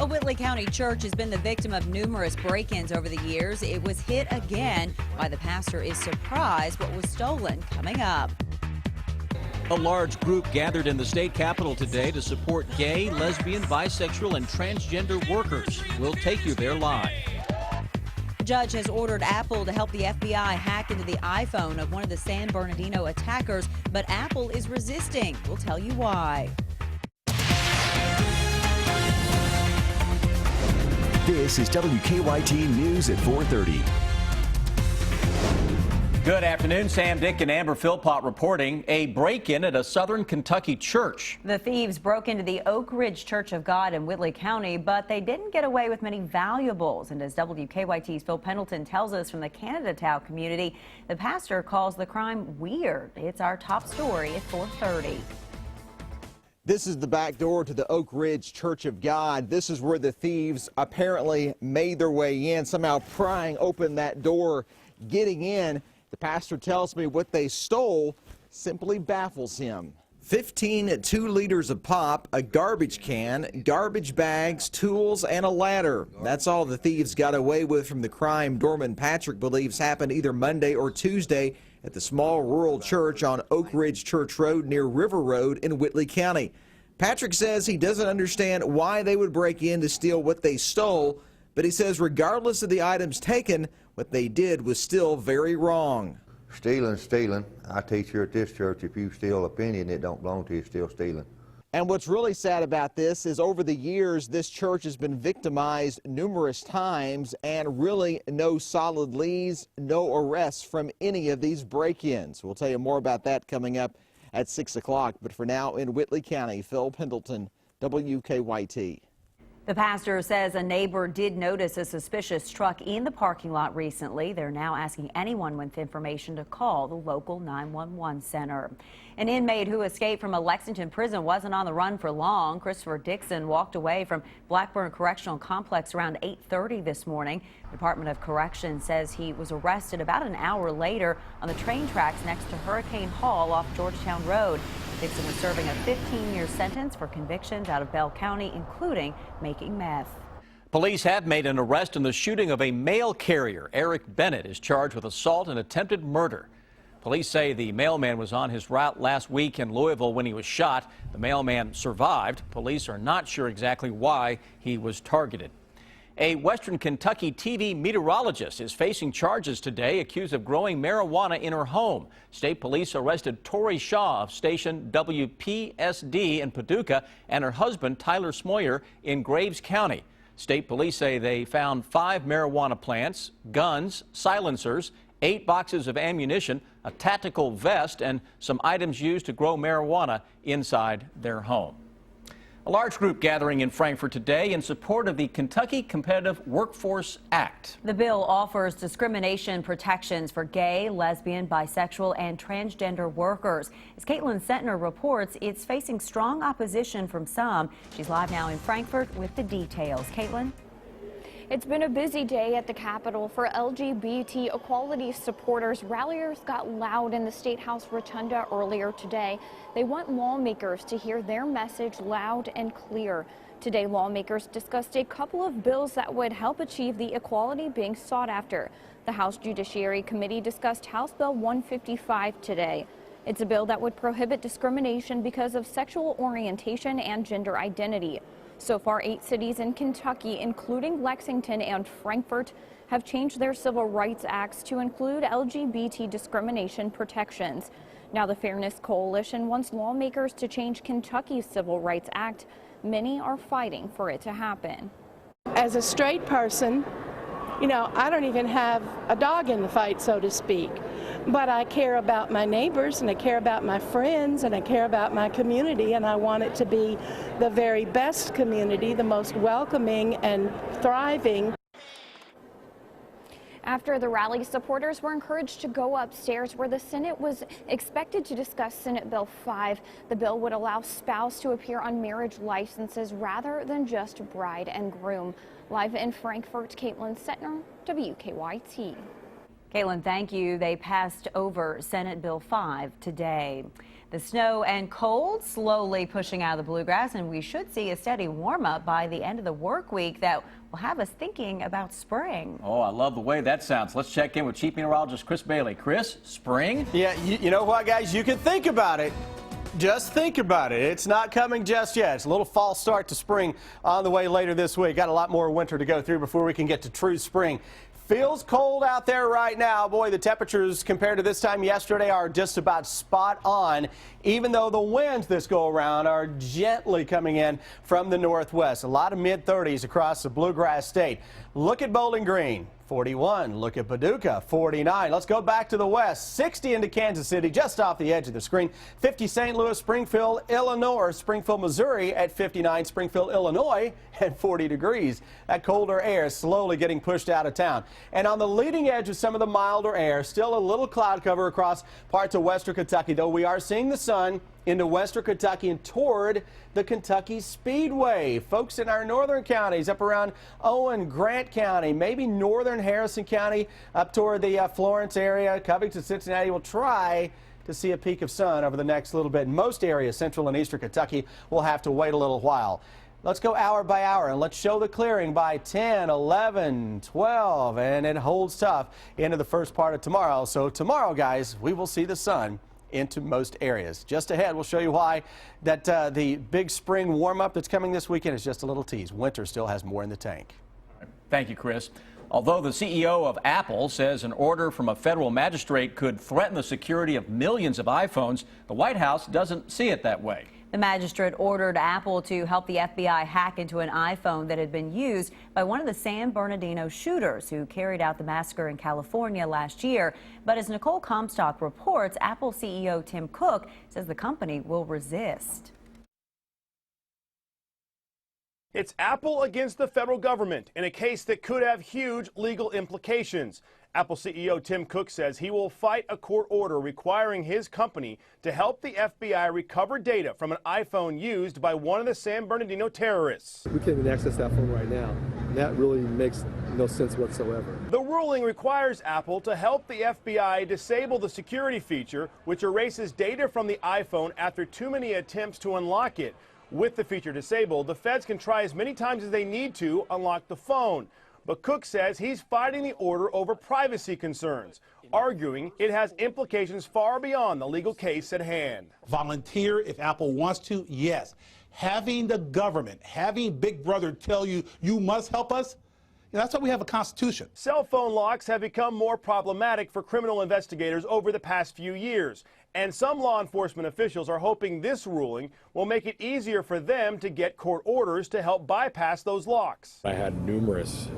A Whitley County church has been the victim of numerous break-ins over the years. It was hit again. Why the pastor is surprised what was stolen coming up. A large group gathered in the state capitol today to support gay, lesbian, bisexual, and transgender workers. We'll take you there live. A judge has ordered Apple to help the FBI hack into the iPhone of one of the San Bernardino attackers, but Apple is resisting. We'll tell you why. This is WKYT News at 4:30. Good afternoon. Sam, Dick, and Amber Philpott reporting a break-in at a southern Kentucky church. The thieves broke into the Oak Ridge Church of God in Whitley County, but they didn't get away with many valuables. And as WKYT's Phil Pendleton tells us from the Canada community, the pastor calls the crime weird. It's our top story at 4:30. This is the back door to the Oak Ridge Church of God. This is where the thieves apparently made their way in, somehow prying open that door, getting in. The pastor tells me what they stole simply baffles him. 15 2-liters of pop, a garbage can, garbage bags, tools, and a ladder. That's all the thieves got away with from the crime Dorman Patrick believes happened either Monday or Tuesday at the small rural church on Oak Ridge Church Road near River Road in Whitley County. Patrick says he doesn't understand why they would break in to steal what they stole, but he says regardless of the items taken, what they did was still very wrong. Stealing. I teach here at this church, if you steal a penny and it don't belong to you, still stealing. And what's really sad about this is over the years, this church has been victimized numerous times and really no solid leads, no arrests from any of these break-ins. We'll tell you more about that coming up at 6 o'clock. But for now, in Whitley County, Phil Pendleton, WKYT. The pastor says a neighbor did notice a suspicious truck in the parking lot recently. They're now asking anyone with information to call the local 911 center. An inmate who escaped from a Lexington prison wasn't on the run for long. Christopher Dixon walked away from Blackburn Correctional Complex around 8:30 this morning. The Department of Corrections says he was arrested about an hour later on the train tracks next to Hurricane Hall off Georgetown Road. Dixon was serving a 15-year sentence for convictions out of Bell County, including making meth. Police have made an arrest in the shooting of a mail carrier. Eric Bennett is charged with assault and attempted murder. Police say the mailman was on his route last week in Louisville when he was shot. The mailman survived. Police are not sure exactly why he was targeted. A Western Kentucky TV meteorologist is facing charges today, accused of growing marijuana in her home. State police arrested Tori Shaw of station WPSD in Paducah and her husband, Tyler Smoyer, in Graves County. State police say they found 5 marijuana plants, guns, silencers, 8 boxes of ammunition, a tactical vest, and some items used to grow marijuana inside their home. A large group gathering in Frankfort today in support of the Kentucky Competitive Workforce Act. The bill offers discrimination protections for gay, lesbian, bisexual, and transgender workers. As Caitlin Sentner reports, it's facing strong opposition from some. She's live now in Frankfort with the details. Caitlin? It's been a busy day at the Capitol for LGBT equality supporters. Ralliers got loud in the State House Rotunda earlier today. They want lawmakers to hear their message loud and clear. Today, lawmakers discussed a couple of bills that would help achieve the equality being sought after. The House Judiciary Committee discussed House Bill 155 today. It's a bill that would prohibit discrimination because of sexual orientation and gender identity. So far, 8 cities in Kentucky, including Lexington and Frankfort, have changed their civil rights acts to include LGBT discrimination protections. Now, the Fairness Coalition wants lawmakers to change Kentucky's Civil Rights Act. Many are fighting for it to happen. As a straight person, I don't even have a dog in the fight, so to speak. But I care about my neighbors, and I care about my friends, and I care about my community, and I want it to be the very best community, the most welcoming and thriving. After the rally, supporters were encouraged to go upstairs where the Senate was expected to discuss Senate Bill 5. The bill would allow spouse to appear on marriage licenses rather than just bride and groom. Live in Frankfort, Caitlin Sentner, WKYT. Caitlin, thank you. They passed over Senate Bill 5 today. The snow and cold slowly pushing out of the bluegrass, and we should see a steady warm up by the end of the work week that will have us thinking about spring. Oh, I love the way that sounds. Let's check in with Chief Meteorologist Chris Bailey. Chris, spring? Yeah, you know what, guys? You can think about it. Just think about it. It's not coming just yet. It's a little false start to spring on the way later this week. Got a lot more winter to go through before we can get to true spring. Feels cold out there right now. Boy, the temperatures compared to this time yesterday are just about spot on, even though the winds this go around are gently coming in from the northwest. A lot of mid-30s across the bluegrass state. Look at Bowling Green, 41. Look at Paducah, 49. Let's go back to the west. 60 into Kansas City, just off the edge of the screen. 50 St. Louis, Springfield, Illinois, Springfield, Missouri at 59. Springfield, Illinois at 40 degrees. That colder air is slowly getting pushed out of town. And on the leading edge of some of the milder air, still a little cloud cover across parts of western Kentucky, though we are seeing the sun into western Kentucky and toward the Kentucky Speedway. Folks in our northern counties up around Owen, Grant County, maybe northern Harrison County up toward the Florence area, Covington, Cincinnati will try to see a peak of sun over the next little bit. Most areas, central and eastern Kentucky, will have to wait a little while. Let's go hour by hour and let's show the clearing by 10, 11, 12, and it holds tough into the first part of tomorrow. So tomorrow, guys, we will see the sun into most areas. Just ahead, we'll show you why that the big spring warm-up that's coming this weekend is just a little tease. Winter still has more in the tank. Thank you, Chris. Although the CEO of Apple says an order from a federal magistrate could threaten the security of millions of iPhones, the White House doesn't see it that way. The magistrate ordered Apple to help the FBI hack into an iPhone that had been used by one of the San Bernardino shooters who carried out the massacre in California last year. But as Nicole Comstock reports, Apple CEO Tim Cook says the company will resist. It's Apple against the federal government in a case that could have huge legal implications. Apple CEO Tim Cook says he will fight a court order requiring his company to help the FBI recover data from an iPhone used by one of the San Bernardino terrorists. We can't even access that phone right now. That really makes no sense whatsoever. The ruling requires Apple to help the FBI disable the security feature, which erases data from the iPhone after too many attempts to unlock it. With the feature disabled, the feds can try as many times as they need to unlock the phone. But Cook says he's fighting the order over privacy concerns, arguing it has implications far beyond the legal case at hand. Volunteer if Apple wants to, yes. Having the government, having Big Brother tell you, you must help us, that's why we have a constitution. Cell phone locks have become more problematic for criminal investigators over the past few years. And some law enforcement officials are hoping this ruling will make it easier for them to get court orders to help bypass those locks. I had numerous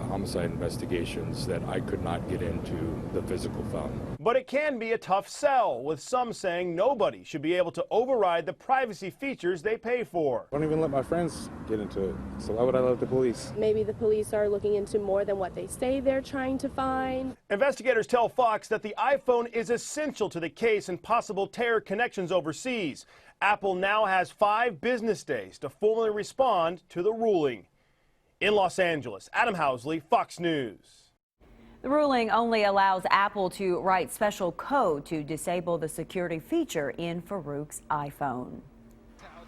homicide investigations that I could not get into the physical phone. But it can be a tough sell, with some saying nobody should be able to override the privacy features they pay for. I don't even let my friends get into it, so why would I let the police? Maybe the police are looking into more than what they say they're trying to find. Investigators tell Fox that the iPhone is essential to the case and possible terror connections overseas. Apple now has 5 business days to formally respond to the ruling. In Los Angeles, Adam Housley, Fox News. The ruling only allows Apple to write special code to disable the security feature in Farouk's iPhone.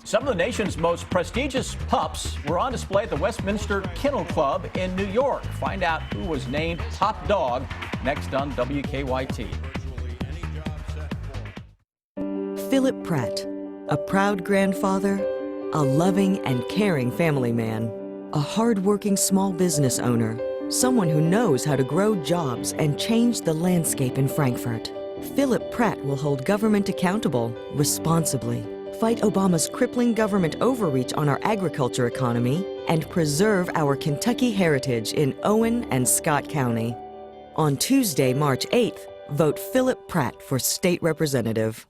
Some of the nation's most prestigious pups were on display at the Westminster Kennel Club in New York. Find out who was named top dog next on WKYT. Philip Pratt, a proud grandfather, a loving and caring family man, a hard-working small business owner, someone who knows how to grow jobs and change the landscape in Frankfurt. Philip Pratt will hold government accountable responsibly, fight Obama's crippling government overreach on our agriculture economy, and preserve our Kentucky heritage in Owen and Scott County. On Tuesday, March 8th, vote Philip Pratt for state representative.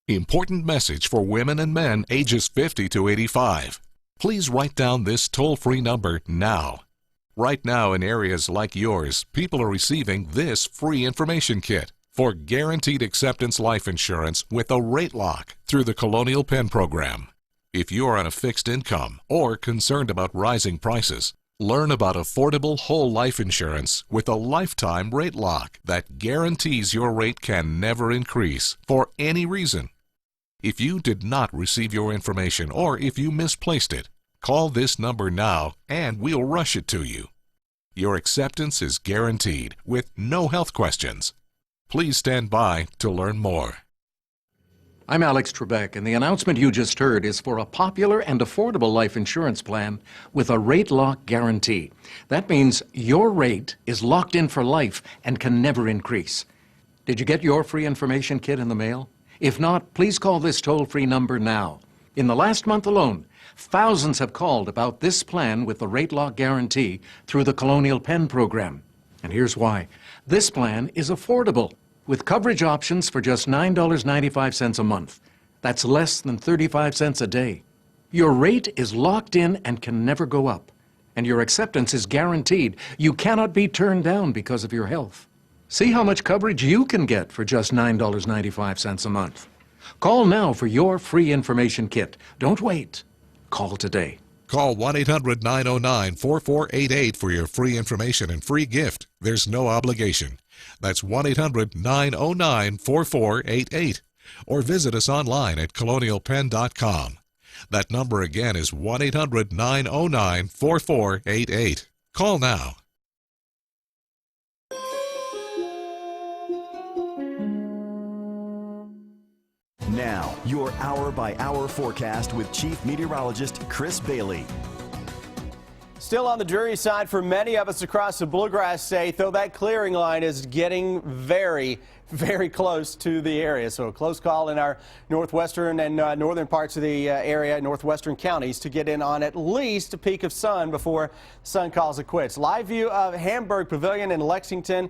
Important message for women and men ages 50 to 85. Please write down this toll-free number now. Right now in areas like yours, people are receiving this free information kit for guaranteed acceptance life insurance with a rate lock through the Colonial Penn program. If you are on a fixed income or concerned about rising prices, Learn about affordable whole life insurance with a lifetime rate lock that guarantees your rate can never increase for any reason. If you did not receive your information or if you misplaced it, call this number now and we'll rush it to you. Your acceptance is guaranteed with no health questions. Please stand by to learn more. I'm Alex Trebek, and the announcement you just heard is for a popular and affordable life insurance plan with a rate lock guarantee. That means your rate is locked in for life and can never increase. Did you get your free information kit in the mail? If not, please call this toll-free number now. In the last month alone, thousands have called about this plan with the rate lock guarantee through the Colonial Penn program. And here's why. This plan is affordable, with coverage options for just $9.95 a month. That's less than 35 cents a day. Your rate is locked in and can never go up. And your acceptance is guaranteed. You cannot be turned down because of your health. See how much coverage you can get for just $9.95 a month. Call now for your free information kit. Don't wait. Call today. Call 1-800-909-4488 for your free information and free gift. There's no obligation. That's 1-800-909-4488. Or visit us online at colonialpenn.com. That number again is 1-800-909-4488. Call now. Now, your hour-by-hour forecast with Chief Meteorologist Chris Bailey. Still on the dreary side for many of us across the Bluegrass State, though that clearing line is getting very close to the area. So a close call in our northwestern and northern parts of the area, northwestern counties, to get in on at least a peak of sun before sun calls it quits. Live view of Hamburg Pavilion in Lexington.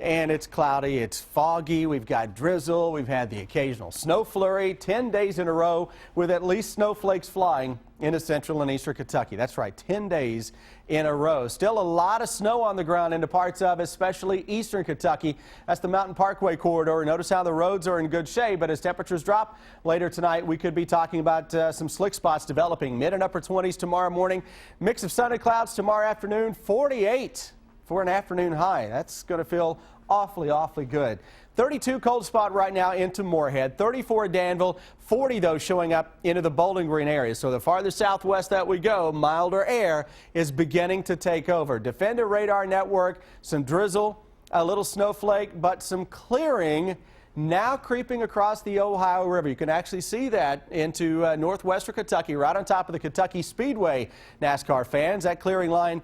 And it's cloudy, it's foggy, we've got drizzle, we've had the occasional snow flurry, 10 days in a row with at least snowflakes flying into central and eastern Kentucky. That's right, 10 days in a row. Still a lot of snow on the ground into parts of especially eastern Kentucky. That's the Mountain Parkway corridor. Notice how the roads are in good shape, but as temperatures drop later tonight, we could be talking about some slick spots developing. Mid and upper 20s tomorrow morning. Mix of sun and clouds tomorrow afternoon, 48. For an afternoon high. That's going to feel awfully good. 32 cold spot right now into Moorhead, 34 Danville, 40 though showing up into the Bowling Green area. So the farther southwest that we go, milder air is beginning to take over. Defender radar network, some drizzle, a little snowflake, but some clearing now creeping across the Ohio River. You can actually see that into northwestern Kentucky, right on top of the Kentucky Speedway. NASCAR fans, that clearing line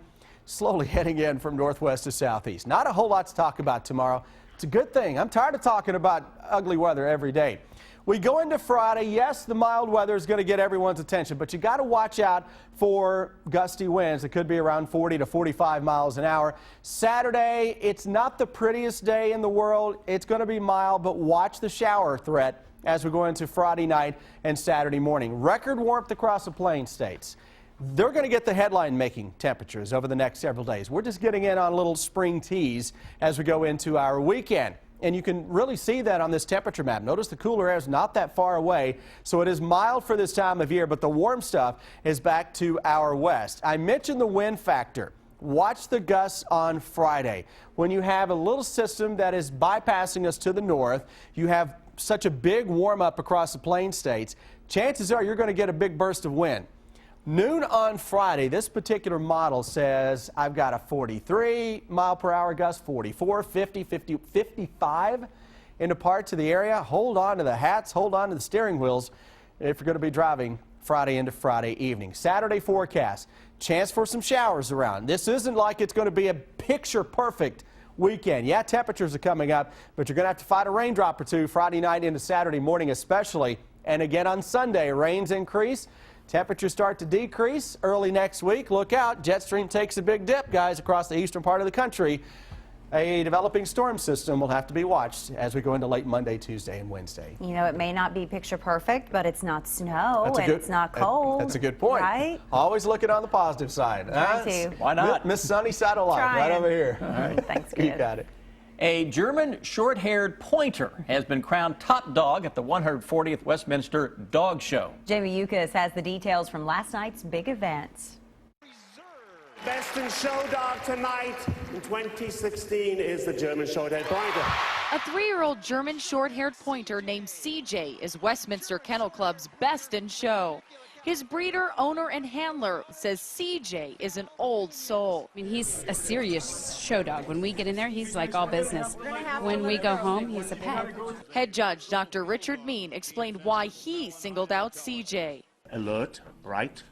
slowly heading in from northwest to southeast. Not a whole lot to talk about tomorrow. It's a good thing. I'm tired of talking about ugly weather every day. We go into Friday. Yes, the mild weather is going to get everyone's attention, but you got to watch out for gusty winds. It could be around 40 to 45 miles an hour. Saturday, it's not the prettiest day in the world. It's going to be mild, but watch the shower threat as we go into Friday night and Saturday morning. Record warmth across the Plains states. They're going to get the headline-making temperatures over the next several days. We're just getting in on a little spring tease as we go into our weekend. And you can really see that on this temperature map. Notice the cooler air is not that far away, so it is mild for this time of year, but the warm stuff is back to our west. I mentioned the wind factor. Watch the gusts on Friday. When you have a little system that is bypassing us to the north, you have such a big warm-up across the Plains states, chances are you're going to get a big burst of wind. Noon on Friday, this particular model says I've got a 43 mile per hour gust, 44, 50, 55 into parts of the area. Hold on to the hats, hold on to the steering wheels if you're going to be driving Friday into Friday evening. Saturday forecast, chance for some showers around. This isn't like it's going to be a picture perfect weekend. Yeah, temperatures are coming up, but you're going to have to fight a raindrop or two Friday night into Saturday morning especially. And again on Sunday, rains increase. Temperatures start to decrease early next week. Look out, jet stream takes a big dip, guys, across the eastern part of the country. A developing storm system will have to be watched as we go into late Monday, Tuesday, and Wednesday. You know, it may not be picture perfect, but it's not snow and it's not cold. That's a good point. Right? Always looking on the positive side. Why not? Miss Sunny side of life, right over here. All right. Thanks, You got it. A German short-haired pointer has been crowned top dog at the 140th Westminster Dog Show. Jamie Yukas has the details from last night's big event. Best in show dog tonight in 2016 is the German Short-Haired Pointer. A 3-year-old German short-haired pointer named CJ is Westminster Kennel Club's best in show. His breeder, owner, and handler says CJ is an old soul. I mean, he's a serious show dog. When we get in there, he's like all business. When we go home, he's a pet. Head judge Dr. Richard Mean explained why he singled out CJ. Alert, bright,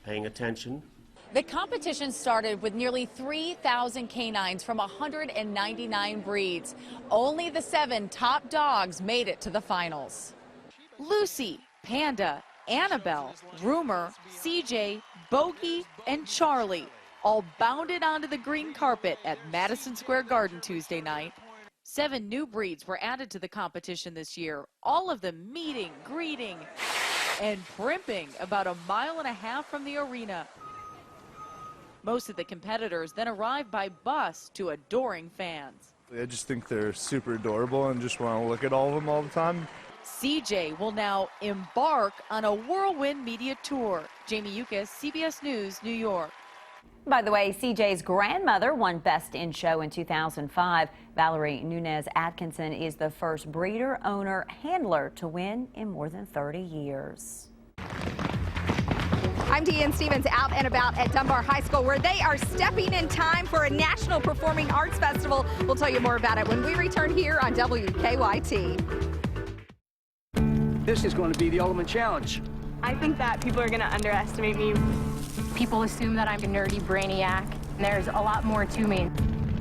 paying attention. The competition started with nearly 3,000 canines from 199 breeds. Only the 7 top dogs made it to the finals. Lucy, Panda, Annabelle, Rumor, CJ, Bogey, and Charlie all bounded onto the green carpet at Madison Square Garden Tuesday night. 7 new breeds were added to the competition this year, all of them meeting, greeting, and primping about 1.5 miles from the arena. Most of the competitors then arrived by bus to adoring fans. I just think they're super adorable and just want to look at all of them all the time. CJ will now embark on a whirlwind media tour. Jamie Yukas, CBS News, New York. By the way, CJ's grandmother won Best in Show in 2005. Valerie Nunez Atkinson is the first breeder, owner, handler to win in more than 30 years. I'm Deanne Stevens, out and about at Dunbar High School, where they are stepping in time for a National Performing Arts Festival. We'll tell you more about it when we return here on WKYT. This is going to be the ultimate challenge. I think that people are going to underestimate me. People assume that I'm a nerdy brainiac, and there's a lot more to me.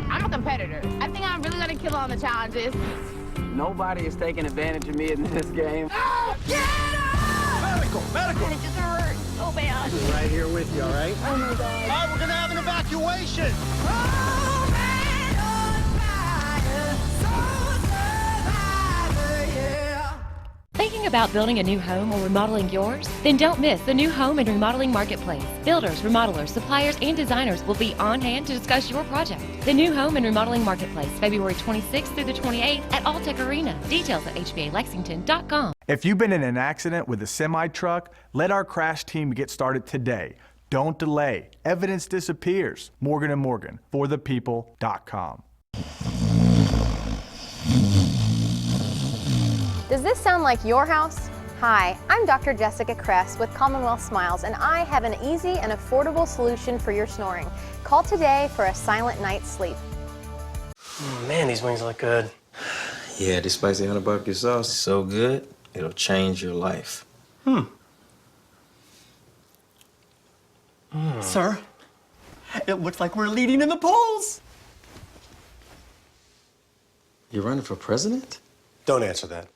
I'm a competitor. I think I'm really going to kill on the challenges. Nobody is taking advantage of me in this game. Oh, get up! Medical! It just hurt so bad. I'm right here with you, all right? Oh, my God. All right, we're going to have an evacuation. Oh, man on fire, soul survivor, yeah. Thinking about building a new home or remodeling yours? Then don't miss the new home and remodeling marketplace. Builders, remodelers, suppliers, and designers will be on hand to discuss your project. The new home and remodeling marketplace, February 26th through the 28th at Alltech Arena. Details at hbalexington.com. If you've been in an accident with a semi-truck, let our crash team get started today. Don't delay. Evidence disappears. Morgan & Morgan, forthepeople.com. Does this sound like your house? Hi, I'm Dr. Jessica Kress with Commonwealth Smiles, and I have an easy and affordable solution for your snoring. Call today for a silent night's sleep. Man, these wings look good. Yeah, this spicy honey barbecue sauce is so good, it'll change your life. Sir, it looks like we're leading in the polls. You're running for president? Don't answer that.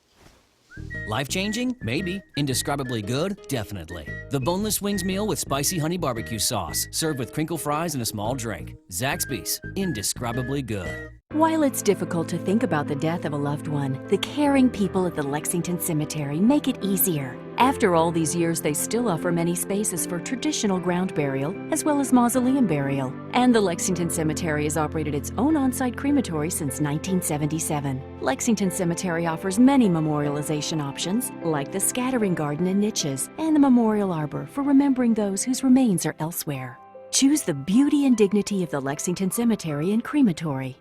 Life-changing? Maybe. Indescribably good? Definitely. The boneless wings meal with spicy honey barbecue sauce, served with crinkle fries and a small drink. Zaxby's. Indescribably good. While it's difficult to think about the death of a loved one, the caring people at the Lexington Cemetery make it easier. After all these years, they still offer many spaces for traditional ground burial as well as mausoleum burial. And the Lexington Cemetery has operated its own on-site crematory since 1977. Lexington Cemetery offers many memorialization options, like the scattering garden and niches and the memorial arbor for remembering those whose remains are elsewhere. Choose the beauty and dignity of the Lexington Cemetery and Crematory.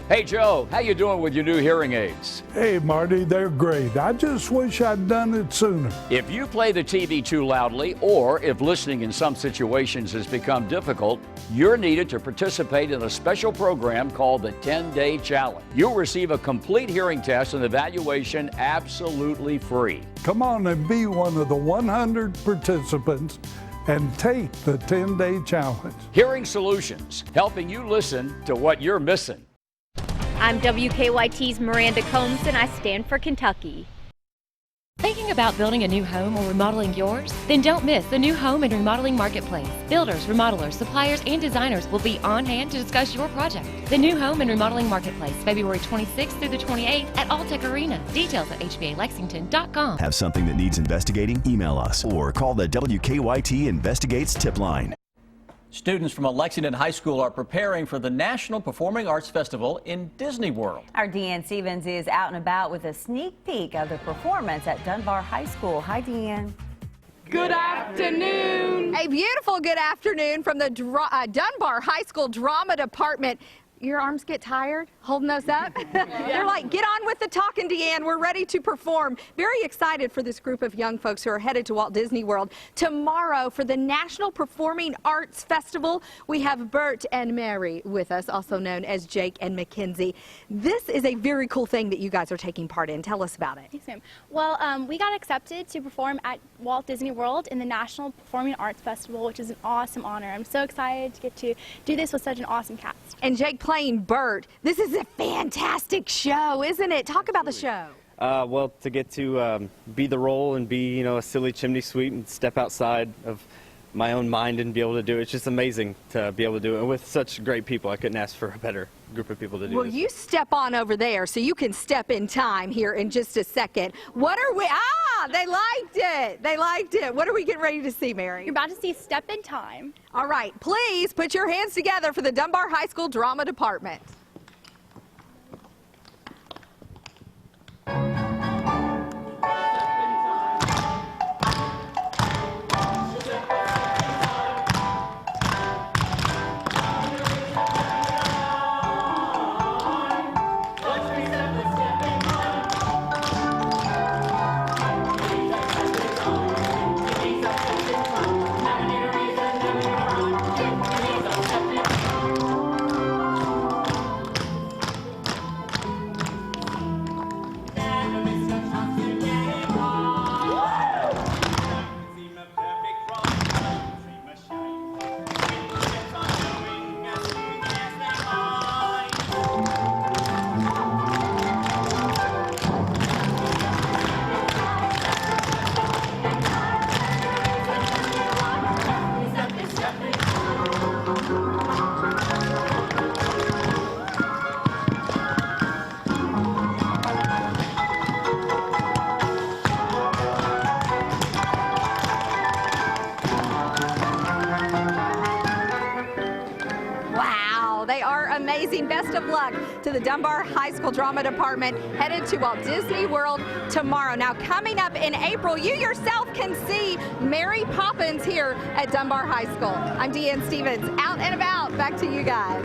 Hey, Joe, how you doing with your new hearing aids? Hey, Marty, they're great. I just wish I'd done it sooner. If you play the TV too loudly, or if listening in some situations has become difficult, you're needed to participate in a special program called the 10-Day Challenge. You'll receive a complete hearing test and evaluation absolutely free. Come on and be one of the 100 participants and take the 10-Day Challenge. Hearing Solutions, helping you listen to what you're missing. I'm WKYT's Miranda Combs, and I stand for Kentucky. Thinking about building a new home or remodeling yours? Then don't miss the new home and remodeling marketplace. Builders, remodelers, suppliers, and designers will be on hand to discuss your project. The new home and remodeling marketplace, February 26th through the 28th at Alltech Arena. Details at hbalexington.com. Have something that needs investigating? Email us or call the WKYT Investigates tip line. Students from a Lexington high school are preparing for the National Performing Arts Festival in Disney World. Our Deanne Stevens is out and about with a sneak peek of the performance at Dunbar High School. Hi, Deanne. Good afternoon. A beautiful good afternoon from the Dunbar High School Drama Department. Your arms get tired holding those up? They're like, get on with the talking, Deanne. We're ready to perform. Very excited for this group of young folks who are headed to Walt Disney World tomorrow for the National Performing Arts Festival. We have Bert and Mary with us, also known as Jake and Mackenzie. This is a very cool thing that you guys are taking part in. Tell us about it. Yes, ma'am. Well, we got accepted to perform at Walt Disney World in the National Performing Arts Festival, which is an awesome honor. I'm so excited to get to do this with such an awesome cast. And Jake playing Bert. This is a fantastic show, isn't it? Talk about the show. Well, to get to be the role and be, a silly chimney sweep and step outside of my own mind and be able to do it. It's just amazing to be able to do it with such great people. I couldn't ask for a better group of people to do Well, this. you step on over there so you can step in time here in just a second. What are we? They liked it. They liked it. What are we getting ready to see, Mary? You're about to see Step in Time. All right, please put your hands together for the Dunbar High School Drama Department. Amazing. Best of luck to the Dunbar High School Drama Department headed to Walt Disney World tomorrow. Now, coming up in April, you yourself can see Mary Poppins here at Dunbar High School. I'm Deanne Stevens, out and about. Back to you guys.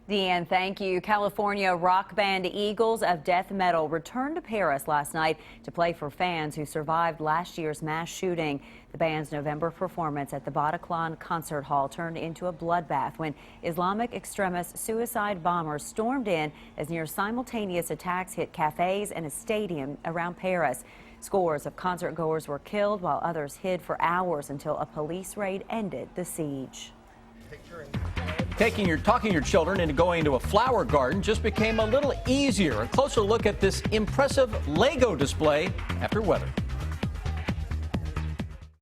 Deanne, thank you. California rock band Eagles of Death Metal returned to Paris last night to play for fans who survived last year's mass shooting. The band's November performance at the Bataclan Concert Hall turned into a bloodbath when Islamic extremist suicide bombers stormed in as near simultaneous attacks hit cafes and a stadium around Paris. Scores of concertgoers were killed while others hid for hours until a police raid ended the siege. Talking your children into going into a flower garden just became a little easier. A closer look at this impressive Lego display after weather.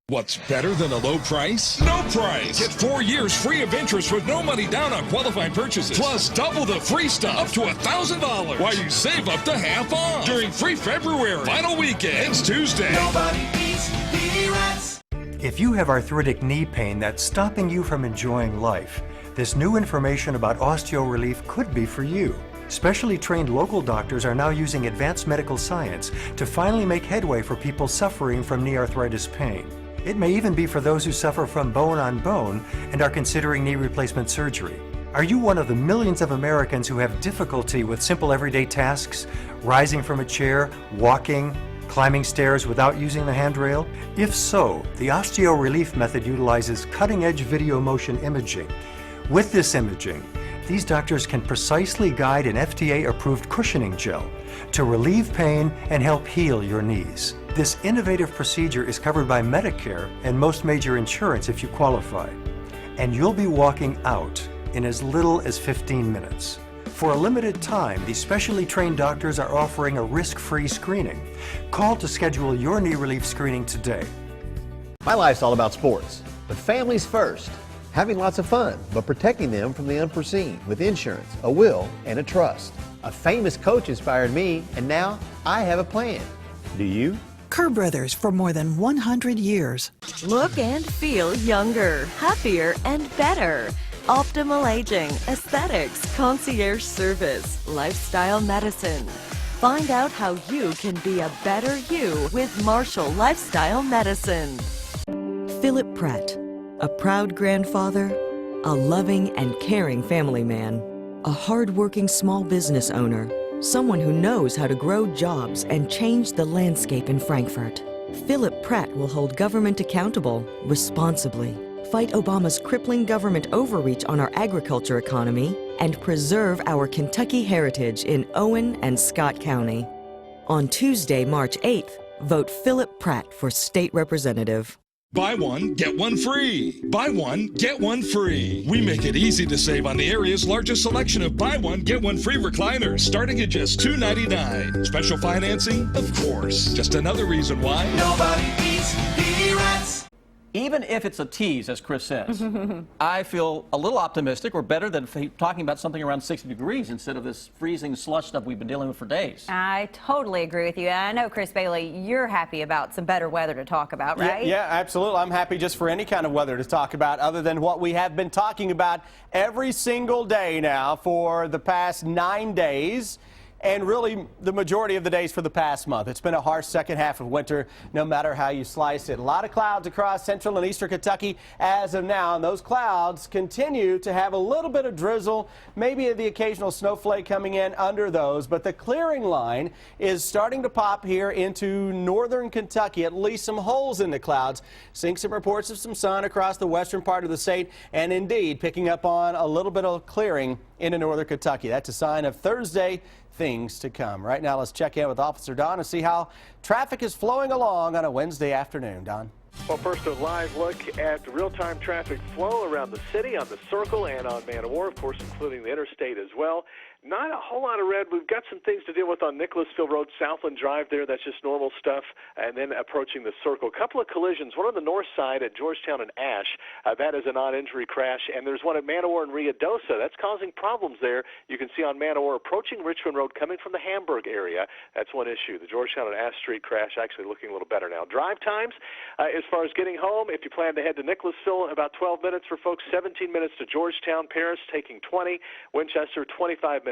What's better than a low price? No price. Get 4 years free of interest with no money down on qualifying purchases. Plus double the free stuff up to $1,000 while you save up to half off during free February. Final weekend ends Tuesday. Nobody beats P-Rats. If you have arthritic knee pain that's stopping you from enjoying life, this new information about osteo relief could be for you. Specially trained local doctors are now using advanced medical science to finally make headway for people suffering from knee arthritis pain. It may even be for those who suffer from bone on bone and are considering knee replacement surgery. Are you one of the millions of Americans who have difficulty with simple everyday tasks, rising from a chair, walking, climbing stairs without using the handrail? If so, the osteo relief method utilizes cutting-edge video motion imaging. With this imaging, these doctors can precisely guide an FDA-approved cushioning gel to relieve pain and help heal your knees. This innovative procedure is covered by Medicare and most major insurance if you qualify. And you'll be walking out in as little as 15 minutes. For a limited time, these specially trained doctors are offering a risk-free screening. Call to schedule your knee relief screening today. My life's all about sports, but families first. Having lots of fun, but protecting them from the unforeseen with insurance, a will, and a trust. A famous coach inspired me, and now I have a plan. Do you? Kerr Brothers for more than 100 years. Look and feel younger, happier, and better. Optimal aging, aesthetics, concierge service, lifestyle medicine. Find out how you can be a better you with Marshall Lifestyle Medicine. Philip Pratt, a proud grandfather, a loving and caring family man, a hard-working small business owner, someone who knows how to grow jobs and change the landscape in Frankfurt. Philip Pratt will hold government accountable responsibly, fight Obama's crippling government overreach on our agriculture economy, and preserve our Kentucky heritage in Owen and Scott County. On Tuesday, March 8th, vote Philip Pratt for state representative. Buy one, get one free. Buy one, get one free. We make it easy to save on the area's largest selection of buy one, get one free recliners, starting at just $2.99. Special financing? Of course. Just another reason why nobody beats P-Rats. Even if it's a tease, as Chris says, I feel a little optimistic or better than talking about something around 60 degrees instead of this freezing slush stuff we've been dealing with for days. I totally agree with you. And I know, Chris Bailey, you're happy about some better weather to talk about, right? Yeah, absolutely. I'm happy just for any kind of weather to talk about other than what we have been talking about every single day now for the past 9 days. And really the majority of the days for the past month. It's been a harsh second half of winter, no matter how you slice it. A lot of clouds across central and eastern Kentucky as of now, and those clouds continue to have a little bit of drizzle, maybe the occasional snowflake coming in under those, but the clearing line is starting to pop here into northern Kentucky, at least some holes in the clouds. Seeing some reports of some sun across the western part of the state, and indeed picking up on a little bit of clearing into northern Kentucky. That's a sign of Thursday things to come. Right now, let's check in with Officer Don and see how traffic is flowing along on a Wednesday afternoon. Don? Well, first a live look at real-time traffic flow around the city on the Circle and on Man of War, of course, including the interstate as well. Not a whole lot of red. We've got some things to deal with on Nicholasville Road, Southland Drive there. That's just normal stuff. And then approaching the Circle. A couple of collisions. One on the north side at Georgetown and Ash. That is a non-injury crash. And there's one at Man of War and Ruidoso. That's causing problems there. You can see on Man of War approaching Richmond Road coming from the Hamburg area. That's one issue. The Georgetown and Ash Street crash actually looking a little better now. Drive times, as far as getting home, if you plan to head to Nicholasville, about 12 minutes for folks, 17 minutes to Georgetown. Paris taking 20. Winchester, 25 minutes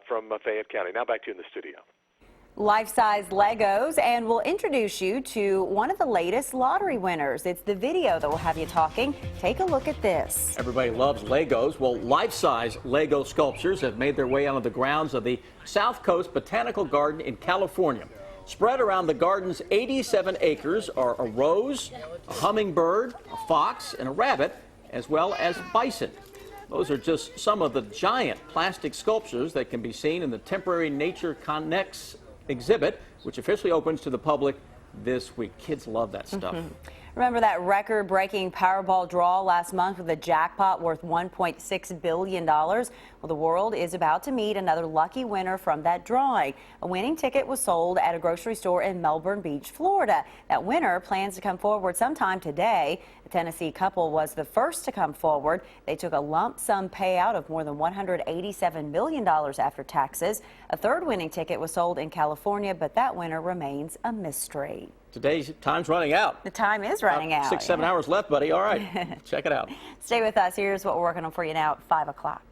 from Fayette County. Now back to you in the studio. Life-size Legos, and we'll introduce you to one of the latest lottery winners. It's the video that will have you talking. Take a look at this. Everybody loves Legos. Well, life-size Lego sculptures have made their way onto the grounds of the South Coast Botanical Garden in California. Spread around the garden's 87 acres are a rose, a hummingbird, a fox, and a rabbit, as well as bison. Those are just some of the giant plastic sculptures that can be seen in the temporary Nature Connects exhibit, which officially opens to the public this week. Kids love that stuff. Remember that record-breaking Powerball draw last month with a jackpot worth $1.6 billion? Well, the world is about to meet another lucky winner from that drawing. A winning ticket was sold at a grocery store in Melbourne Beach, Florida. That winner plans to come forward sometime today. The Tennessee couple was the first to come forward. They took a lump sum payout of more than $187 million after taxes. A third winning ticket was sold in California, but that winner remains a mystery. Today's time's running out. The time is running out. 6-7 hours left, buddy. All right. Check it out. Stay with us. Here's what we're working on for you now at 5 o'clock.